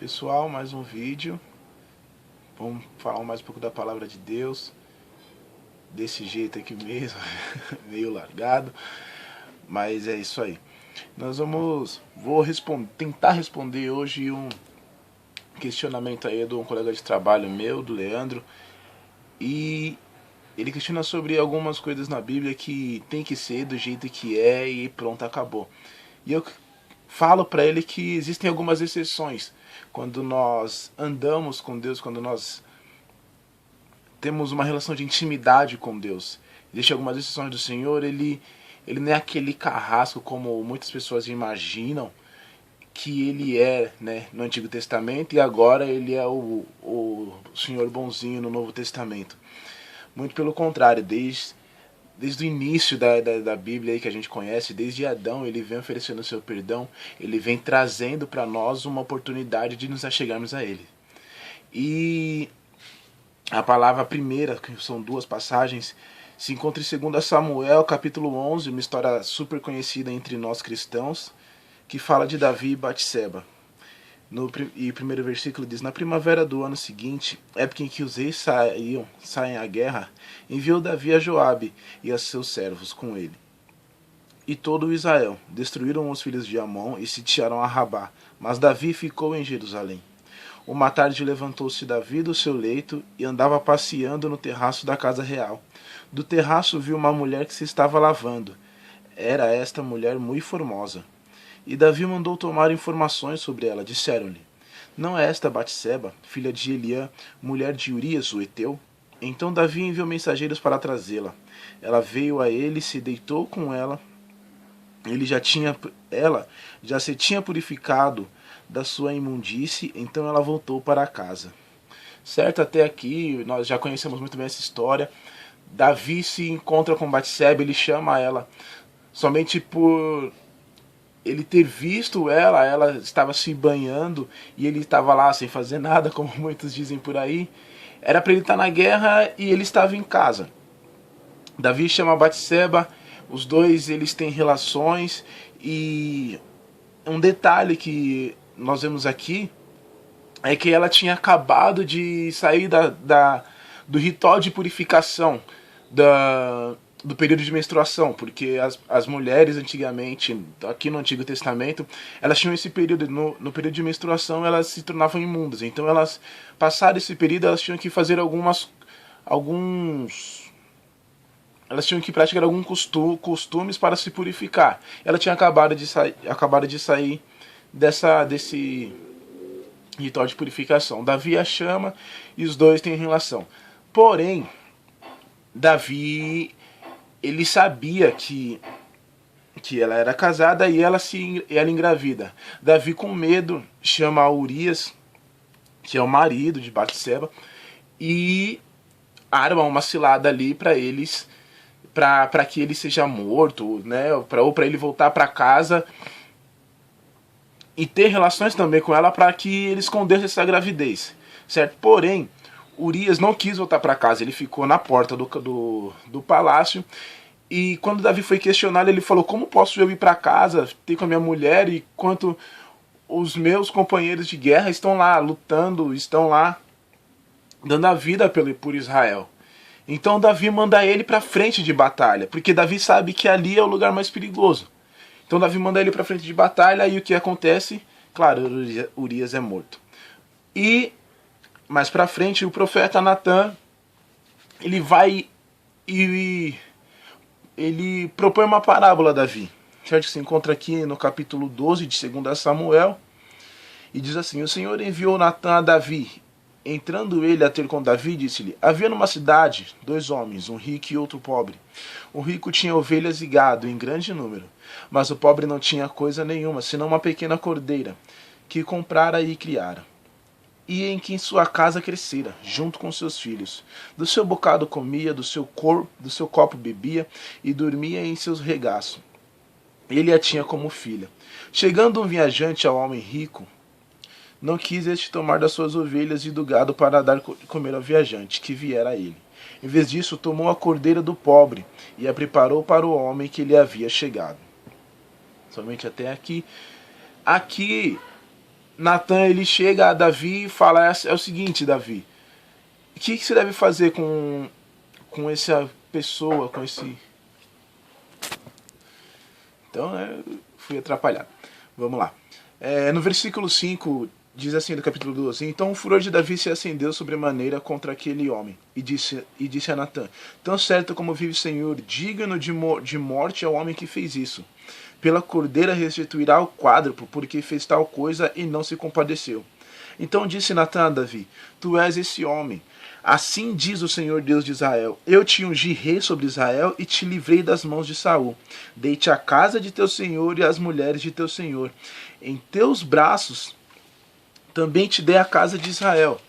Pessoal, mais um vídeo. Vamos falar mais um pouco da palavra de Deus. Desse jeito aqui mesmo, meio largado. Mas é isso aí. Vou tentar responder hoje um questionamento aí de um colega de trabalho meu, do Leandro. E ele questiona sobre algumas coisas na Bíblia que tem que ser do jeito que é e pronto, acabou. E eu falo para ele que existem algumas exceções. Quando nós andamos com Deus, quando nós temos uma relação de intimidade com Deus, existem algumas exceções do Senhor. Ele não é aquele carrasco como muitas pessoas imaginam que ele é, né, no Antigo Testamento, e agora ele é o Senhor bonzinho no Novo Testamento. Muito pelo contrário, desde o início da Bíblia aí que a gente conhece, desde Adão, ele vem oferecendo o seu perdão, ele vem trazendo para nós uma oportunidade de nos achegarmos a ele. E a palavra primeira, que são duas passagens, se encontra em 2 Samuel, capítulo 11, uma história super conhecida entre nós cristãos, que fala de Davi e Batseba. E o primeiro versículo diz: na primavera do ano seguinte, época em que os reis saem à guerra, enviou Davi a Joabe e a seus servos com ele. E todo o Israel destruíram os filhos de Amon e sitiaram a Rabá, mas Davi ficou em Jerusalém. Uma tarde levantou-se Davi do seu leito e andava passeando no terraço da casa real. Do terraço viu uma mulher que se estava lavando. Era esta mulher muito formosa. E Davi mandou tomar informações sobre ela. Disseram-lhe: não é esta Batseba, filha de Eliã, mulher de Urias, o heteu? Então Davi enviou mensageiros para trazê-la. Ela veio a ele e se deitou com ela. Ela já se tinha purificado da sua imundície, então ela voltou para casa. Certo, até aqui nós já conhecemos muito bem essa história. Davi se encontra com Batseba, ele chama ela somente por ele ter visto ela estava se banhando e ele estava lá sem fazer nada, como muitos dizem por aí. Era para ele estar na guerra e ele estava em casa. Davi chama Batseba, os dois eles têm relações, e um detalhe que nós vemos aqui é que ela tinha acabado de sair do ritual de purificação do período de menstruação, porque as mulheres antigamente, aqui no Antigo Testamento, elas tinham esse período, no período de menstruação elas se tornavam imundas, então elas, passado esse período, elas tinham que fazer elas tinham que praticar alguns costumes para se purificar. Ela tinha acabado de sair desse ritual de purificação. Davi a chama e os dois têm relação. Porém, Davi, ele sabia que ela era casada e ela engravida. Davi, com medo, chama Urias, que é o marido de Batseba, e arma uma cilada ali para que ele seja morto, né? Ou para ele voltar para casa e ter relações também com ela, para que ele escondesse essa gravidez, certo? Porém, Urias não quis voltar para casa, ele ficou na porta do palácio. E quando Davi foi questionado, ele falou: como posso eu ir para casa, ter com a minha mulher, enquanto os meus companheiros de guerra estão lá lutando, estão lá dando a vida por Israel? Então Davi manda ele para frente de batalha, porque Davi sabe que ali é o lugar mais perigoso. Então Davi manda ele para frente de batalha, e o que acontece? Claro, Urias é morto. E mais para frente, o profeta Natan, ele vai e ele propõe uma parábola a Davi, certo? Que se encontra aqui no capítulo 12 de 2 Samuel, e diz assim: o Senhor enviou Natan a Davi. Entrando ele a ter com Davi, disse-lhe: havia numa cidade 2 homens, um rico e outro pobre. O rico tinha ovelhas e gado em grande número, mas o pobre não tinha coisa nenhuma, senão uma pequena cordeira, que comprara e criara, e em que em sua casa crescera, junto com seus filhos. Do seu bocado comia, do seu copo bebia, e dormia em seus regaços. Ele a tinha como filha. Chegando um viajante ao homem rico, não quis este tomar das suas ovelhas e do gado para dar comer ao viajante, que viera a ele. Em vez disso, tomou a cordeira do pobre e a preparou para o homem que lhe havia chegado. Somente até aqui. Aqui Natan ele chega a Davi e fala: é o seguinte, Davi, o que você deve fazer com essa pessoa, com esse... Então, fui atrapalhado. Vamos lá. No versículo 5, diz assim, do capítulo 12: Então o furor de Davi se acendeu sobremaneira contra aquele homem, e disse a Natã: Tão certo como vive o Senhor, digno de morte é o homem que fez isso. Pela cordeira restituirá o quádruplo, porque fez tal coisa e não se compadeceu. Então disse Natã a Davi: Tu és esse homem. Assim diz o Senhor Deus de Israel: Eu te ungi rei sobre Israel e te livrei das mãos de Saul. Dei-te a casa de teu senhor e as mulheres de teu senhor. Em teus braços também te dei a casa de Israel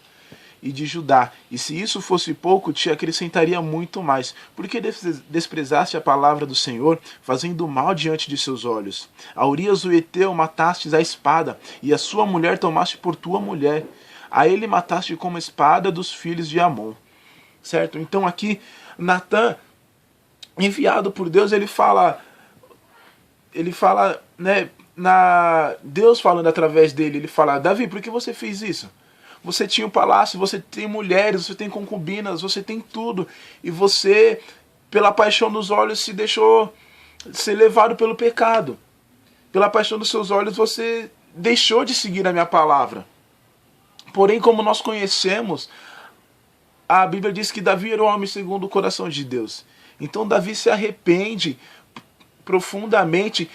e de Judá. E se isso fosse pouco, te acrescentaria muito mais. Porque desprezaste a palavra do Senhor, fazendo mal diante de seus olhos. A Urias o Heteu matastes à espada, e a sua mulher tomaste por tua mulher. A ele mataste com uma espada dos filhos de Amon. Certo? Então aqui, Natã, enviado por Deus, ele fala, né, Deus falando através dele, ele fala: Davi, por que você fez isso? Você tinha um palácio, você tem mulheres, você tem concubinas, você tem tudo. E você, pela paixão dos olhos, se deixou ser levado pelo pecado. Pela paixão dos seus olhos, você deixou de seguir a minha palavra. Porém, como nós conhecemos, a Bíblia diz que Davi era o homem segundo o coração de Deus. Então Davi se arrepende profundamente,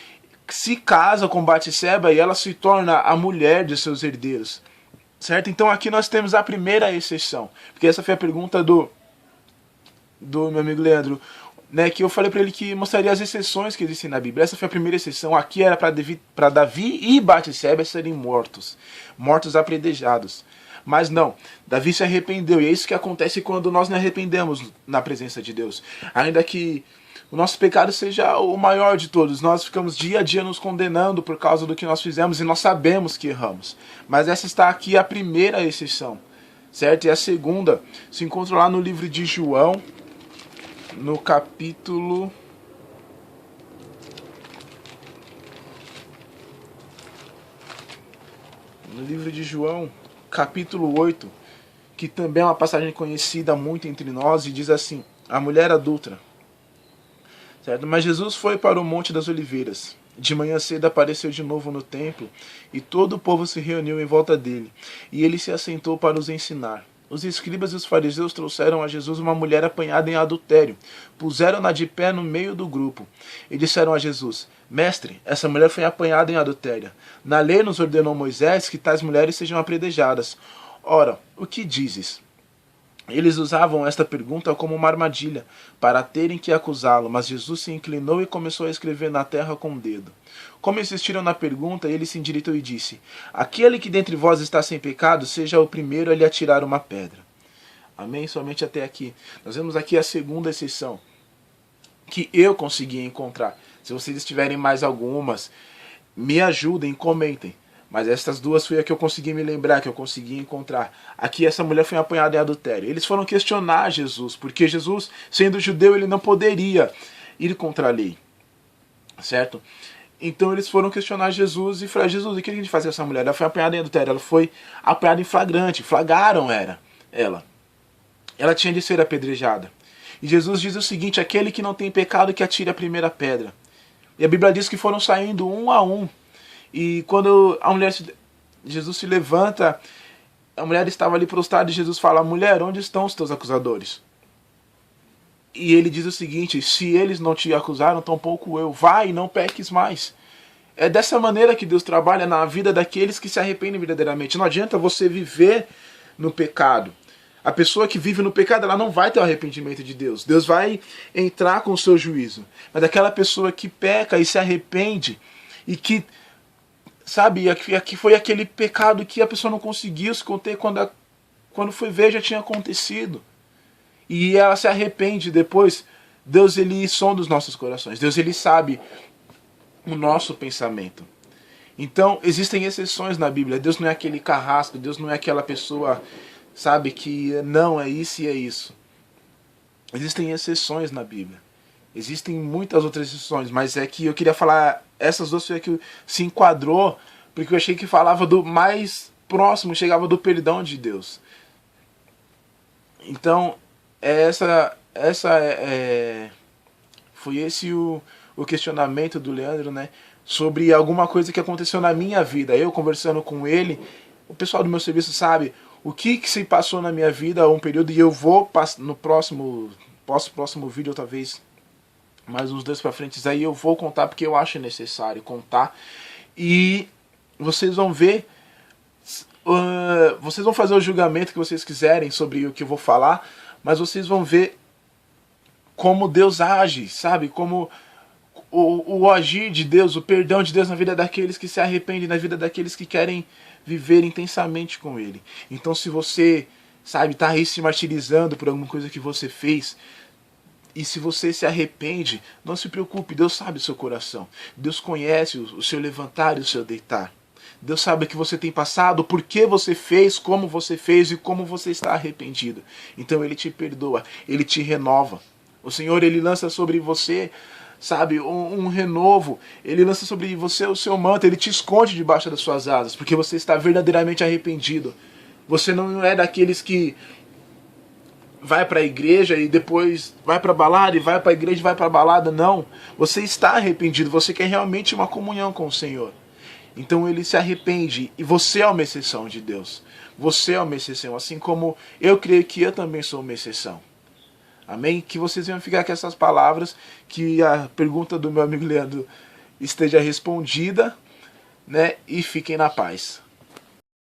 se casa com Batseba e ela se torna a mulher de seus herdeiros. Certo? Então aqui nós temos a primeira exceção. Porque essa foi a pergunta do meu amigo Leandro, né, que eu falei para ele que mostraria as exceções que existem na Bíblia. Essa foi a primeira exceção. Aqui era para Davi e Batseba serem mortos apredejados. Mas não, Davi se arrependeu. E é isso que acontece quando nós nos arrependemos na presença de Deus. Ainda que o nosso pecado seja o maior de todos, nós ficamos dia a dia nos condenando por causa do que nós fizemos e nós sabemos que erramos. Mas essa está aqui a primeira exceção, certo? E a segunda se encontra lá no livro de João, no capítulo... No livro de João, capítulo 8, que também é uma passagem conhecida muito entre nós, e diz assim: a mulher adulta. Certo? Mas Jesus foi para o Monte das Oliveiras. De manhã cedo apareceu de novo no templo, e todo o povo se reuniu em volta dele, e ele se assentou para os ensinar. Os escribas e os fariseus trouxeram a Jesus uma mulher apanhada em adultério, puseram-na de pé no meio do grupo, e disseram a Jesus: Mestre, essa mulher foi apanhada em adultério. Na lei nos ordenou Moisés que tais mulheres sejam apedrejadas. Ora, o que dizes? Eles usavam esta pergunta como uma armadilha, para terem que acusá-lo, mas Jesus se inclinou e começou a escrever na terra com o dedo. Como insistiram na pergunta, ele se endireitou e disse: Aquele que dentre vós está sem pecado, seja o primeiro a lhe atirar uma pedra. Amém? Somente até aqui. Nós vemos aqui a segunda exceção, que eu consegui encontrar. Se vocês tiverem mais algumas, me ajudem, comentem. Mas essas duas foi a que eu consegui me lembrar, que eu consegui encontrar. Aqui essa mulher foi apanhada em adultério. Eles foram questionar Jesus, porque Jesus, sendo judeu, ele não poderia ir contra a lei. Certo? Então eles foram questionar Jesus e falaram: Jesus, o que a gente faz com essa mulher? Ela foi apanhada em adultério, ela foi apanhada em flagrante, flagraram ela. Ela tinha de ser apedrejada. E Jesus diz o seguinte: aquele que não tem pecado que atire a primeira pedra. E a Bíblia diz que foram saindo um a um. E quando a mulher, Jesus se levanta, a mulher estava ali prostrada e Jesus fala: mulher, onde estão os teus acusadores? E ele diz o seguinte: se eles não te acusaram, tampouco eu. Vai e não peques mais. É dessa maneira que Deus trabalha na vida daqueles que se arrependem verdadeiramente. Não adianta você viver no pecado. A pessoa que vive no pecado, ela não vai ter o arrependimento de Deus. Deus vai entrar com o seu juízo. Mas aquela pessoa que peca e se arrepende e que... Sabe, aqui foi aquele pecado que a pessoa não conseguiu se conter, quando foi ver já tinha acontecido. E ela se arrepende depois. Deus, ele sonda os nossos corações. Deus, ele sabe o nosso pensamento. Então, existem exceções na Bíblia. Deus não é aquele carrasco, Deus não é aquela pessoa, sabe, que não é isso e é isso. Existem exceções na Bíblia. Existem muitas outras exceções, mas é que eu queria falar, essas duas foi a que se enquadrou porque eu achei que falava do mais próximo, chegava do perdão de Deus. Então, foi esse o questionamento do Leandro, né? Sobre alguma coisa que aconteceu na minha vida. Eu conversando com ele, o pessoal do meu serviço sabe o que se passou na minha vida um período, e eu vou no próximo vídeo, talvez mais uns 2 para frente, aí eu vou contar porque eu acho necessário contar. E vocês vão ver, vocês vão fazer o julgamento que vocês quiserem sobre o que eu vou falar, mas vocês vão ver como Deus age, sabe? Como o agir de Deus, o perdão de Deus na vida daqueles que se arrependem, na vida daqueles que querem viver intensamente com Ele. Então, se você, sabe, tá aí se martirizando por alguma coisa que você fez, e se você se arrepende, não se preocupe, Deus sabe o seu coração. Deus conhece o seu levantar e o seu deitar. Deus sabe o que você tem passado, por que você fez, como você fez e como você está arrependido. Então Ele te perdoa, Ele te renova. O Senhor, Ele lança sobre você, sabe, um renovo. Ele lança sobre você o seu manto, Ele te esconde debaixo das suas asas, porque você está verdadeiramente arrependido. Você não é daqueles que vai para a igreja e depois vai para a balada, e vai para a igreja e vai para a balada. Não, você está arrependido, você quer realmente uma comunhão com o Senhor. Então Ele se arrepende, e você é uma exceção de Deus. Você é uma exceção, assim como eu creio que eu também sou uma exceção. Amém? Que vocês venham ficar com essas palavras, que a pergunta do meu amigo Leandro esteja respondida, né? E fiquem na paz.